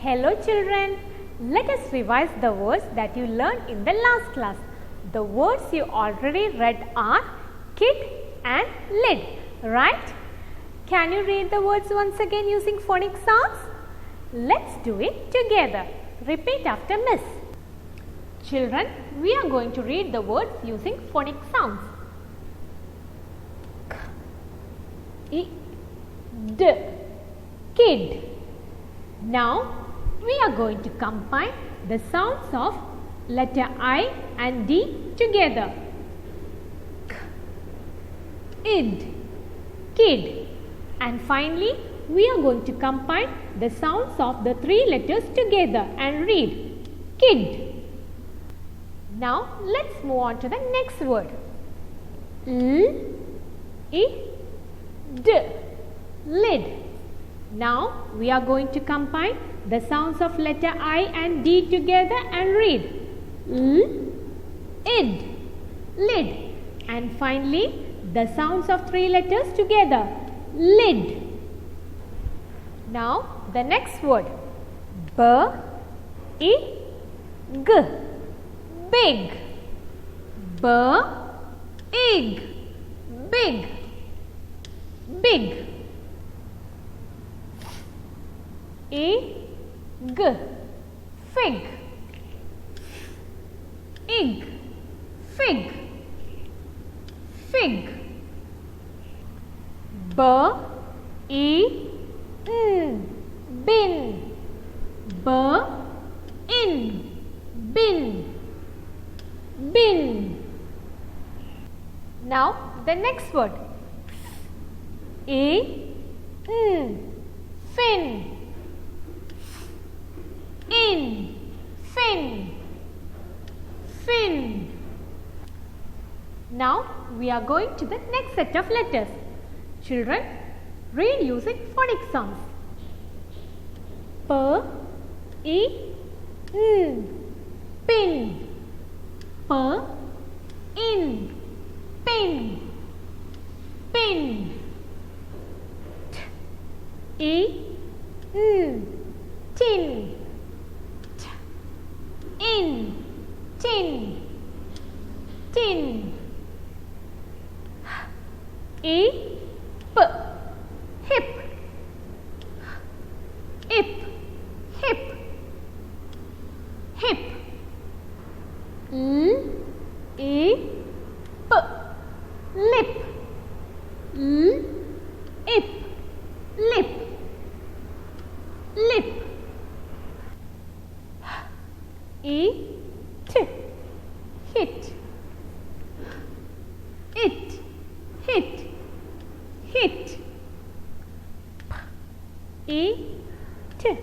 Hello children, let us revise the words that you learned in the last class. The words you already read are kid and lid, right? Can you read the words once again using phonic sounds? Let's do it together. Repeat after Miss. Children, we are going to read the words using phonic sounds. K, D, kid. Now, we are going to combine the sounds of letter I and D together. K, id, kid. And finally, we are going to combine the sounds of the three letters together and read kid. Now, let's move on to the next word. L, I, D, lid. Now, we are going to combine the sounds of letter I and D together and read L, id, lid. And finally, the sounds of three letters together, lid. Now, the next word, B, I, G, big. B, ig, big, big. I, G, fig, ig, fig, fig. B, I, N, bin, B, in, bin, bin. Now the next word, I, N, fin, in, fin, fin. Now we are going to the next set of letters. Children, read using phonic sounds. P, I, N, pin. P, in, pin, pin. T, I, N, tin. In, tin, tin. I, P, hip, ip, hip, hip. L, I, P, lip, L, ip, lip, lip. I, T, hit, it, hit, hit. I, T,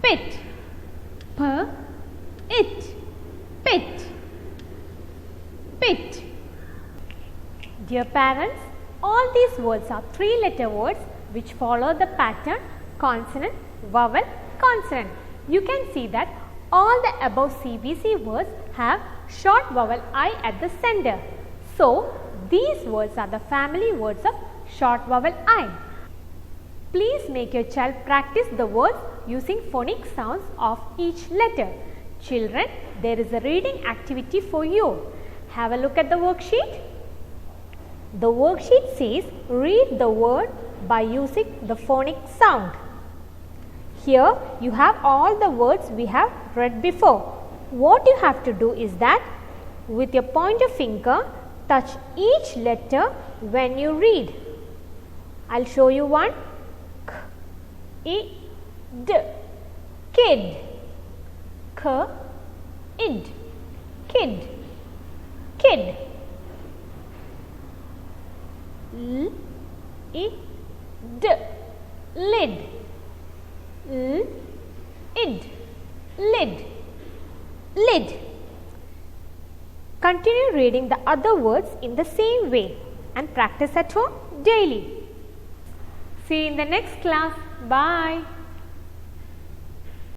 pit, P, it, pit, pit. Dear parents, all these words are three-letter words which follow the pattern consonant, vowel, consonant. You can see that all the above CBC words have short vowel I at the center. So, these words are the family words of short vowel I. Please make your child practice the words using phonic sounds of each letter. Children, there is a reading activity for you. Have a look at the worksheet. The worksheet says read the word by using the phonic sound. Here you have all the words we have read before. What you have to do is that with your pointer finger touch each letter when you read. I'll show you one. K, I, D, kid. K, id, kid, kid. L, I, D, lid. L, id, lid, lid. Continue reading the other words in the same way and practice at home daily. See you in the next class. Bye.